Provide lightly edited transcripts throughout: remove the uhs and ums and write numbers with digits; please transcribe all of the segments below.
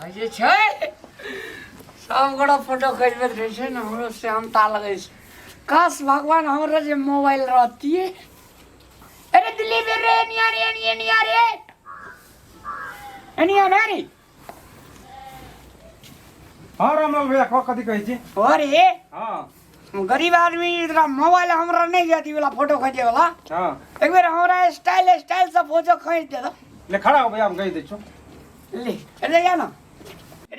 अजे छै सब गोड़ा फोटो खींचबैत रहे छै ना हमरो श्यामता लगे छै काश भगवान हमरा जे मोबाइल रहती अरे दिल्ली में रे निया रे एनिया नारी हां रामलाल भैया कथि कहै छी अरे हां गरीब आदमी इतना मोबाइल हमरा नहीं जाती वाला फोटो खींचे वाला हां एक बार हमरा स्टाइल से फोटो खींच दे दो ले खड़ा हो भैया हम कहि दै छु ले चले जा ना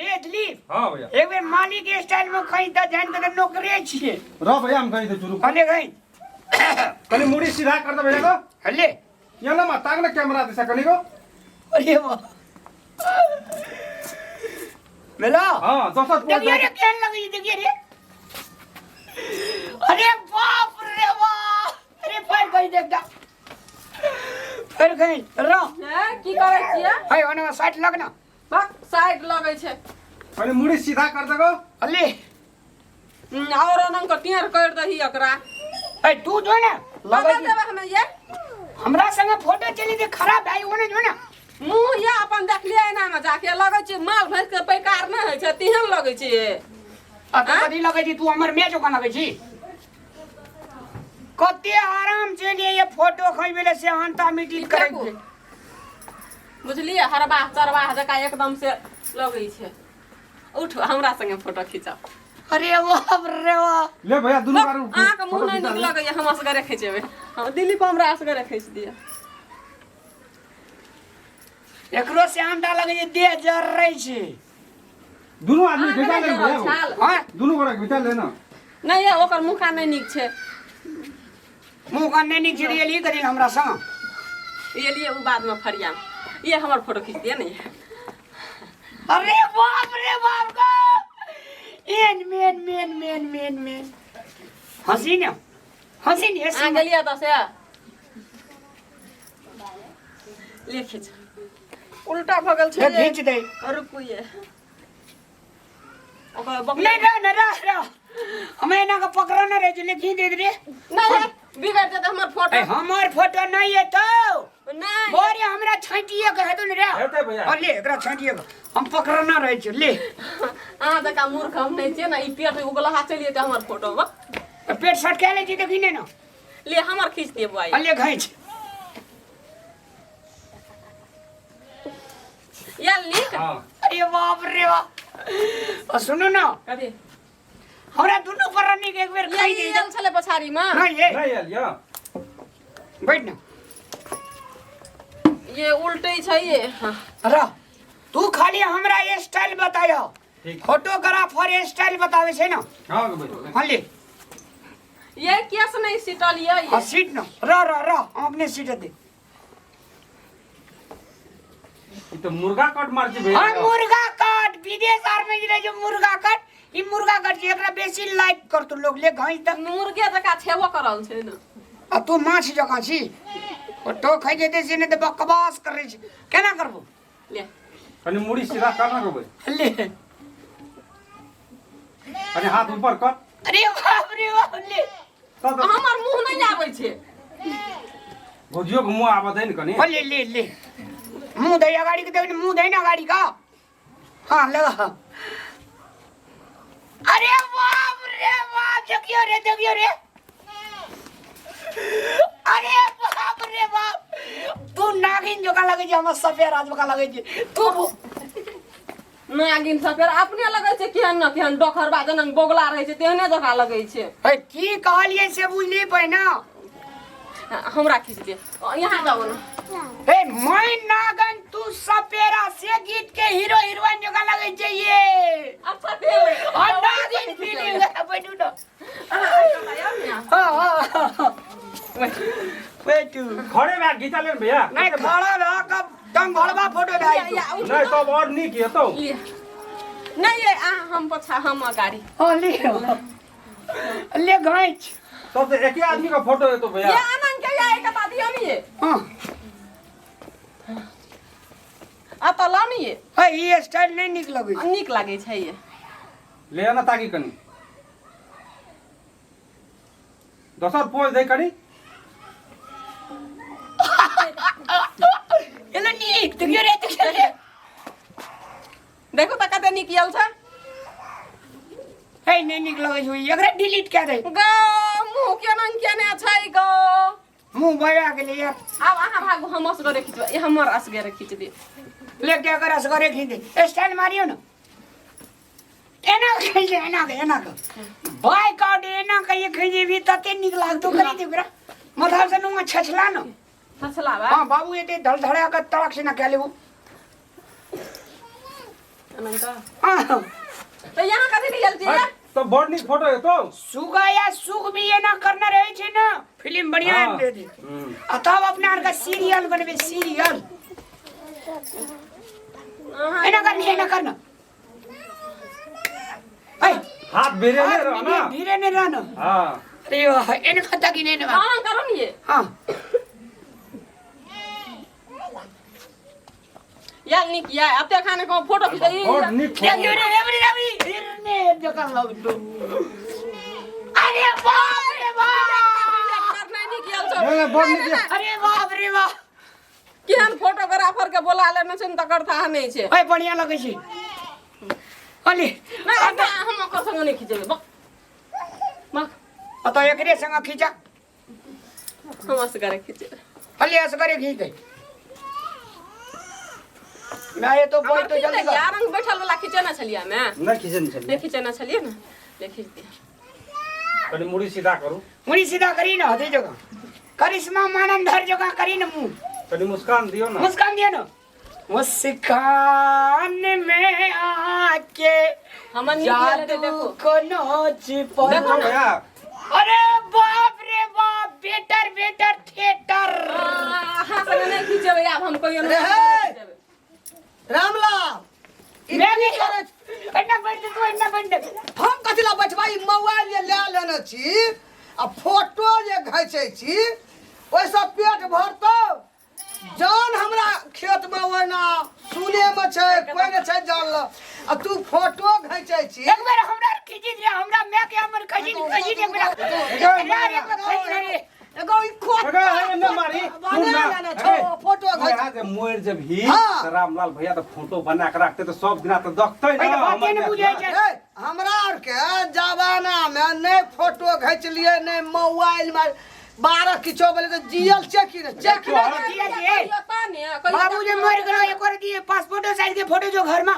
रे दिलीप हां भैया एक बार मालिक के स्टाइल में खींच दे जान के नौकरी छिए र भैया हम कहि दै छु कने गई कनी मुड़ी सीधा कर दे भैया को हले यहाँ ना मत ताक ना कैमरा दिशा कनी को अरे वाह मेला हां दोसर देखिए रे केन लगी देखिए रे अरे बाप रे बाप अरे फिर कहीं देखता फिर कहीं रो की करे छियै भाई ओने साइड लगना बक साइड लगे छै कनी मुड़ी सीधा कर दे को हले और नन को टियर कर दही एकरा ए तू जो ना लगा देबे हमें ये हमरा संग फोटो चली दे खराब भाई ओने जो ना मुंह या अपन देख लिया ना में जाके लगे छै माल भैंस के पैकार न होय छै तिहन लगे छै आ तो कथी लगे छी तू हमर मैच ओका लगे छी कते आराम से लिए ये फोटो खइबेले से अंता मिटिल करे बुझलिए हरबा चरबा जका एकदम से लगे छै उठ हमरा संगे फोटो खींचा अरे बाप रे बाप ले भैया दुनु बार आंख मुंह नहीं निक लगे हम असगरे खींचेबे हम दिल्ली पर हमरा असगरे खींच दिया एकरो से अंडा लगे जे देह जर रही छै दुनु आदमी खिचा ले भैया हां दुनु गोरा खिचा ले ना नहीं ये ओकर मुखा नहीं निक छै मुंह का नहीं निक छै लिए करी हमरा संग ये लिए उ बाद में फरिया ये हमर फोटो खींच दिया नहीं अरे बाप रे बाप का एन मेन हंसी ने आ गेलिया त से ले खींच उल्टा भगल छै ये खींच दे रुकुए ओकर बक नहीं रा हमें ना का पकड़ा ना रे ले खींच दे रे नहीं बिगड़ जात हमर फोटो हमर फोटो नहीं है तो नहीं बोरे हमरा छांटिए के हेतु ने रे हेतै भैया और ले एकरा छांटिए के हम पकड़ा ना रहे छ ले आ जका मूर्ख हम नहीं छै ना ई पेट उगला हाथ चलिए त हमर फोटो में पेट सट के ले छी देखी ने ना ले हमर खींच दे बुआई ले खींच या लिख हां अरे बाप रे बाप सुनो ना कथि हमरा दुनु पर रनी के एक बेर खाई दे ये छले पछारी में नहीं ये नहीं यार या बैठ ना ये उल्टे छै ये रा तू खाली हमरा ये स्टाइल बतायो ठीक फोटोग्राफर ये स्टाइल बतावे छै ना हां भैया हां ले ये केस नहीं सिटल ये हां सीट ना रा हम अपने सीट दे ई तो मुर्गा कट मार छी भैया हां मुर्गा कट विदेश आर में रे जो मुर्गा कट ई मुर्गा कट जे एकरा बेसी लाइक कर तू लोग ले घई तक मुर्गे जका छेबो करल छै ना आ तू माछ जका छी फोटो खाई जेते से ने त बकवास करे छी केना करबो ले कनी मुड़ी सीधा करना को भाई ले कनी हाथ ऊपर कर अरे बाप रे बाप ले तब हमर मुंह नहीं आबै छै गोजियो घुमो आबा दे न कनी ले मुंह दे गाड़ी के दे मुंह दे ना गाड़ी का हां लगा अरे बाप रे बाप देखियो रे अरे बाप रे बाप तू नागिन जोका लगे जे हम सफेद राज का लगे जे तू नागिन सब फेर अपने लगे छै केहन न केहन डोखरबा जनन बोगला रहे छै तेहने जका लगे छै ए की कहलिए से बुझली पहिना हमरा खींच दे यहां जाओ ना ए मैं नागन तू सपेरा से गीत के हीरो हीरोइन जोका लगे छै ये अच्छा दे और नागिन फीलिंग बैठू ना हां बैठू खड़े में घिचा ले भैया नहीं खड़ा रह कब टंग घड़वा फोटो ढाई नहीं तब और नहीं किया तो नहीं ये हम पछा हम गाड़ी हां ले घांच तब तो एक ही आदमी का फोटो है तो भैया ये आनंद के या एक बात हम ये हां आ तो लानी ये है ये स्टाइल नहीं निक लगे निक लागे छै ये ले आना ताकि कनी दोसर पोज दे करी एला निक देखियो रे देखो त कते निक आयल छ ए नहीं निक लगे छै एकरा डिलीट कर दे ग मुंह केने छै ग मुंह बया गेले यार अब अहाँ भागो हम असगरे खिचबा ये हमर असगरे खिच दे ले क्या कर असगरे खींच दे स्टाइल मारियो ना एना खींच एना भाई काट एना कहिए खींचे भी तते निक लागतो करी दे बेरा मतलब से नुंगा छछला न छछला बा हां बाबू ये धड़ धड़या का तड़क से ना क्या लेबू अनंता हां तो यहाँ कथी लियल छी तो बड़ निक फोटो है तो सुगा या सुख भी ये ना करना रहे छे ना फिल्म बढ़िया हाँ। दे दे तब अपना आर का सीरियल बनबे सीरियल एना करना ए हाथ बेरे ले रहो ना धीरे ने रहना हां अरे वाह एने खाता की नहीं ना हां करो न ये हां यार निक या अब ते खाने को फोटो खिच दे और निक ये रे रवि ने जका लग तो अरे बाप रे बाप करना निक आयल छ ले बड़ निक अरे बाप रे बाप केहन फोटोग्राफर के बोला लेने छै त करता नहीं छै ओए बढ़िया लगे छै अली ना हम ओकर संग नहीं खिचबे बक अतो एकरे संग खींचा हम असगरे खिचबे अली असगरे खींच दे मैं ये तो बोल तो जल्दी कर यार रंग बैठल वाला खिचना छलिया मैं ना खींचन चल नहीं खिचना छलिए ना ले खींच दे कनी मुड़ी सीधा करू मुड़ी सीधा करी ना हते जगह करिश्मा मानन धर जगह करी ना मुंह कनी मुस्कान दियो ना मुस्कान दिया ना मुस्कान में आके हमन निकल दे देखो को नोच पर देखो भैया अरे बाप रे बाप बेटर थिएटर हां संग नहीं खिचबे अब हम कोई रे हे! रामलाल मैं नहीं करे अन्ना बंद हम कथिला बैठबाई मोबाइल ये ले लेने छी आ फोटो जे घिचै छी ओइ सब पेट भरतो जान हमरा खेत में ओना सुने में छै कोई न छै जान ल आ तू फोटो घिचै छी एक बार हमरा खींची दे हमरा मैं के हमर खींची एक बार यार एक बार खींच रे एगो ई खोट अरे हे न मारी बना लेने छो फोटो घिच आज मोर जब ही हाँ। रामलाल भैया तो फोटो बना के रखते तो सब दिना तो देखते भाई ना तो बात ये नहीं बुझे छै ए, हमरा आर के जमाना में नहीं फोटो घिच लिए नहीं मोबाइल में 12 किछो बोले तो जियल चेक बाबू जे मर गेलो एक और दिए पासपोर्ट साइज के फोटो जो घर में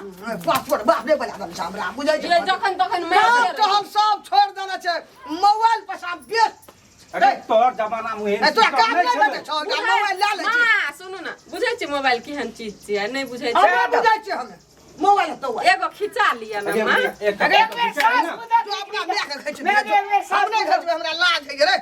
पासपोर्ट बाप रे बना दम हमरा बुझै छै ये जखन तखन मैं तो हम सब छोड़ देना छै मोबाइल पर सब बेच अरे तोर जमाना में ए तो काम नहीं बटे छौ मोबाइल ला ले छी हां सुनु ना बुझै छी मोबाइल केहन चीज छै नहीं बुझै छी हमरा बुझै छै हमे मोबाइल तो एगो खिचा लिया ना मां अरे एक बार सास बुदा तू अपना बैग खींच मैं एक बार सास सामने खींच हमरा लाज है रे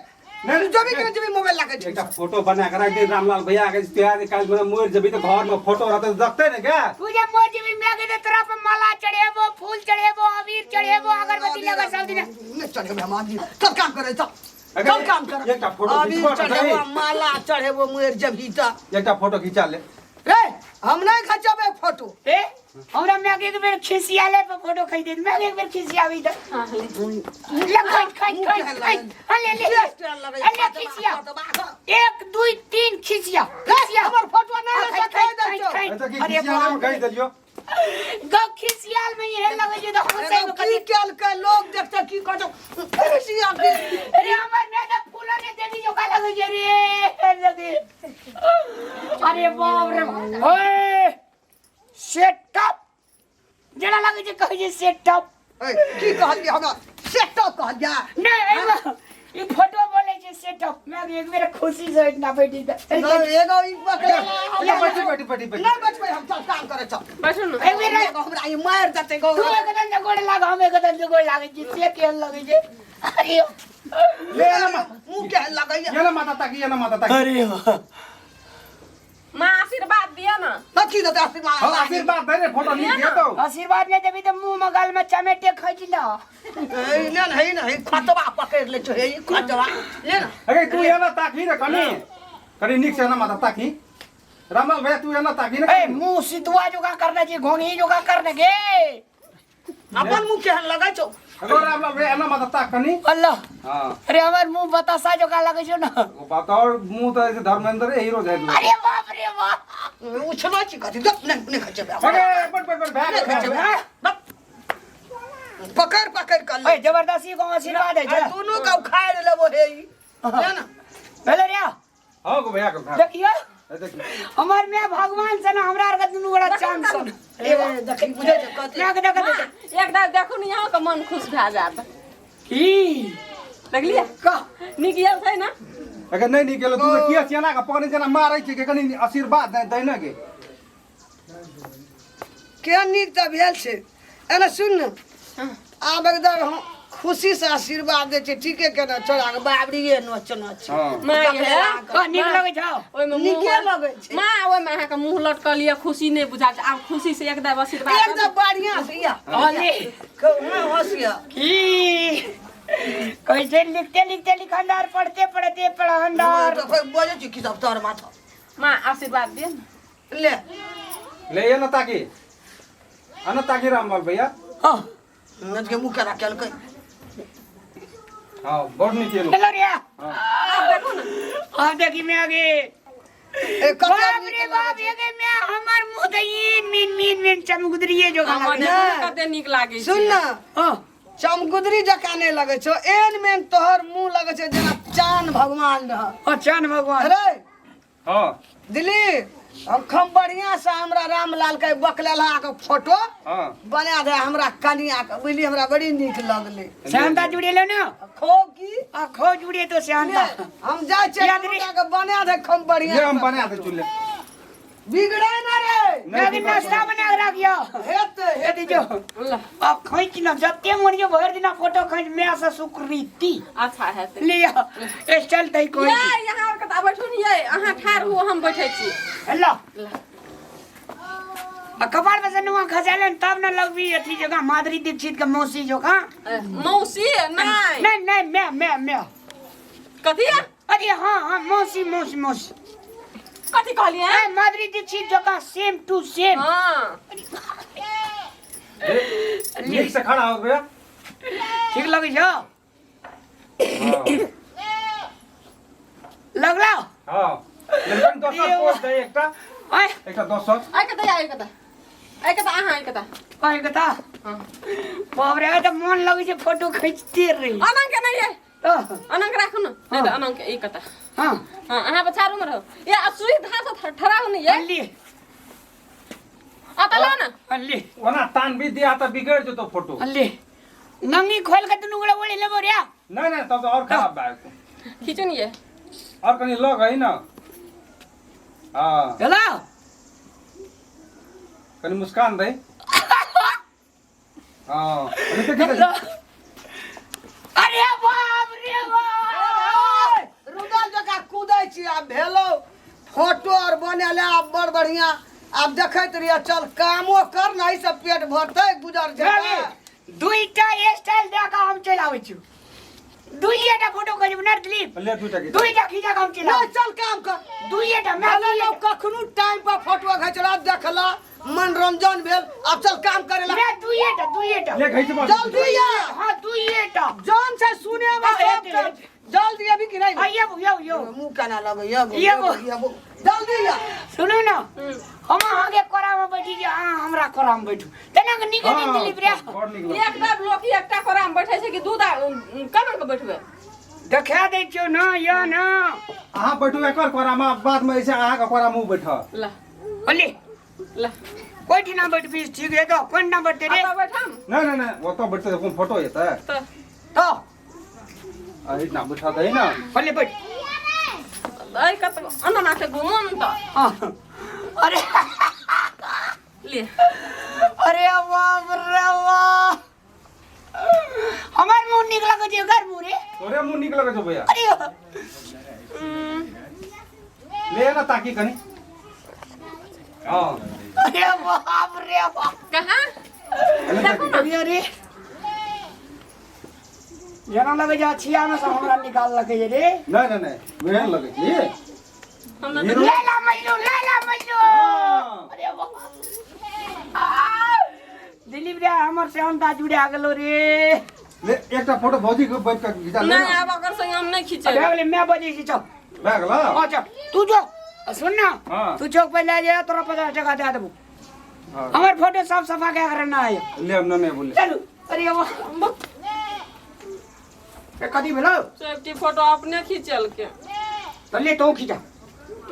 नहीं। जब भी जब मोबाइल ला के एक फोटो बना के रख दे रामलाल भैया के तैयार काल में मोर जब तो घर में फोटो रहते तो देखते ना क्या तुझे मौज में मैं के तेरा पे माला चढ़ेबो फूल चढ़ेबो अबीर चढ़ेबो अगरबत्ती लगा सब दिन नहीं चढ़े हम आदमी सब काम करे सब अगर सब काम कर एक फोटो अभी खिंचवा के चढ़े दे। माला चढ़े वो मुएर जबीता एक फोटो खिंचा ले रे हम नहीं खचबे फोटो ए हमरा मैं के एक बार खिसियाले पे फोटो खींच दे मैं एक बार खिसियावी दे हां लग खींच ले खिसिया 1 2 3 खिसिया हमर फोटो नहीं ले ऐसा की खिंचिया में गई दलियो गो खिसियाल में ये लगे जे तो सके की केल के लोग देखते की कतो खिसिया अरे हमर में तो फूलों ने दे दी जो का लगे जे रे लगे अरे बाप रे ओए सेटअप जरा लगे जे कहे जे सेटअप की कहलिए हमरा सेटअप कहलिए नहीं ये फोटो बोले जे सेटअप मैं एक बार खुशी से इतना बैठी एगो ई पकड़े पटी नहीं बचबे हम सब काम करे छ बैठो न एक बार हमरा ई मार देते गो तू एकदम से गोड़ लाग हम एकदम से गोड़ लागे जी से केल लगे जे अरे ले ना मुंह के लगैया ये ना माता ताकी अरे वाह मां आशीर्वाद दिया ना नथी देते आशीर्वाद हम आशीर्वाद दे रे फोटो नहीं दिया तो आशीर्वाद नहीं देबी तो मुंह में गाल में चमेटे खींच लो नहीं खतवा पकड़ ले छो हे खतवा ले ना अरे तू ये ना ताकी रे कनी निक से ना माता ताकी रामलाल भैया तू ये ना ताकी ना ए मुंह सितवा जोगा करना जी घोंगी जोगा करने के अपन मुंह केहन लगै छौ हेलो रामलाल भैया एना मत ताक कनी अल्लाह हां अरे हमर मुंह बतासा जो का लगे छौ ना वो बताओ मुंह तो ऐसे धर्मेंद्र हीरो है तू अरे बाप उछला छी कथि देख नहीं खचे बे अरे बट बैग पकड़ पकड़ कर ओए जबरदस्ती को आशीर्वाद है जा दोनों का उखाड़ लेबो हे ई है ना भेले रे हां गो भैया को देखियो हमार में भगवान से ना हमरा के दुनु बड़ा चांस सन ए देखि बुझे छ कथि एकदम देखू न यहाँ का मन खुश भए जात की देखलिए का निकिया छै ना अगर नहीं निकलो तू किया सेना का पानी जना मारै छै के कनी आशीर्वाद दे न के के नीक त भेल छै एना सुन न आब एकदम खुशी से आशीर्वाद दे छै ठीके केना छोड़ा के बाबरीए नोच नोच मां ये का निक लगे छौ ओइ में नीके लगै छै मां ओइ में अहाँ के मुंह लटकल ये खुशी नहीं बुझा छै आब खुशी से एकदम आशीर्वाद एकदम बढ़िया से या अरे कहूं हंसिया की कैसे लिखते लिखते लिखंडार पढ़ते पढ़ते पढ़ंडार तो फिर बोले छी किताब तोर माथा मां आशीर्वाद दे न ले ले ये न ताकी रामलाल भैया हां नच के मुंह करा केल कई हां बोल नहीं केलो चलो रे अब देखो ना अब देखी मैं आगे ए बाप रे बाप ये के मैं हमर मुंह दई मीन चमगुदरिए जो हम गाना कते नीक लागे छै सुन ना हां चमगुदरी जका नहीं लगे छो एन में तोहर मुंह लगे छे जना चांद भगवान रह चांद भगवान अरे हां दिल्ली हम बढ़िया से हमरा रामलाल के बकलेला के फोटो हां बना दे हमरा कनिया के बुझली हमरा बड़ी नीक लगले शांता जुड़े लो ना खो की आ खो जुड़े तो शांता हम जाय छे याद रे। के बना दे हम बढ़िया ले हम बना दे चुल्ले बिगड़े ना रे मैं भी नाश्ता बना के रखियो हेते ये दीजो अब खैच न जत्ते मोरियो भर दिना फोटो खैच मैं से सुकृति अच्छा है त लिया स्टाइल तई कोई ये यहाँ के त बैठू न ये अहाँ ठार हो हम बैठे छी हेलो आ कपाल पे से नुआ खजालन तब न लगबी अथी जगह माधुरी दीक्षित के मौसी जो का मौसी नहीं नहीं मैं कथी अरे हां मौसी कथी कहलिए ए माधुरी दीक्षित जो का सेम टू सेम हां नीक से खड़ा हो भैया ठीक लगे छो लगला हां लेकिन दोसर पोस्ट दे एकटा दोसर आइ कता काय कथा हां बाप रे त मन लगे छे फोटो खींचते रही अनंग के नहीं है अनंग राखू न नहीं त अनंग के ई कता हां हां अहाँ बचारू में रहो ये असुई धा से ठरा हो नहीं है अल्ली आता ला ना अल्ली वना तान भी दिया त बिगड़ जतो फोटो अल्ली नंगी खोल के दुनु गड़ा ओड़ी लेबो रे नहीं तब तो और खराब बात खींचो नहीं है और कनी लग है ना हां चला कनी मुस्कान दे हां अरे बाप रे बाप रुदल जका कूदै छी आ भेलो फोटो और बनेले आ बड़ बढ़िया अब देखैत रहिए चल कामो कर नहीं सब पेट भरतै गुजर जाए दुईटा स्टाइल देखा हम चलावे छु दुईटा फोटो करी बना क्लिप ले दुईटा खींचा काम चला नहीं चल काम कर दुईटा मैं लोग कखनु टाइम पर फोटो खिचला देखला मनोरंजन भेल अब चल काम करेला मैं दुईटा ले घई से जल्दी या हां दुईटा जान से सुने में सब जल्दी अभी कि नहीं यो मुंह काना लगे ये ये जल्दी या सुनो ना हम आगे कोरा में बैठी जे हमरा कोरा में बैठू तना के निके दिन दिली प्रिया एक बार लोग एकटा कोरा में बैठे छै कि दूध कना के बैठबे देखा दे छियो ना या ना अहाँ बैठू एकर कोरा में बाद में ऐसे अहाँ का कोरा मुंह बैठा ला अली ला कोई ठीक ना बैठ भी ठीक है तो कौन ना बैठते रे आता बैठम नहीं वो तो बैठते कौन फोटो है तो अरे ना बैठा दे ना अली बैठ आई कत अनना के घुमन त अरे ले अरे बाप रे वाह हमार मुंह निकला के जे घर मुरे तोरे मुंह निकल के जो भैया अरे ले ना ताकि कनी हां अरे बाप रे बाप कहां अरे जना लगे जा छिया में से हमरा निकाल लगे रे नहीं वेहन लगे छी हम लैला मजनू हां अरे बाप दिलीप जुड़िया हमर से अंता जुड़िया गेलो रे ले एकटा फोटो भौजी के बैठ के खिचा ले नहीं अब अगर संग हम नहीं खींचे अबे मैं बजे खींचो भए गेल अच्छा तू जो सुन ना हाँ। तू चौक पे ले जा तोरा 50 टका दे देबो हमार फोटो साफ सफा क्या करना है ले हम नहीं बोले चलो अरे वो कदी भेलो सेफ्टी फोटो अपने खींचल के तो ले तो खींचा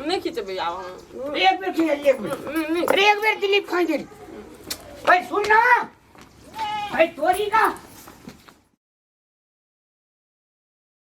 नहीं खींचे भैया हम एक बेर खींच एक बेर अरे एक बेर दिलीप खाई दे भाई सुन ना भाई तोरी का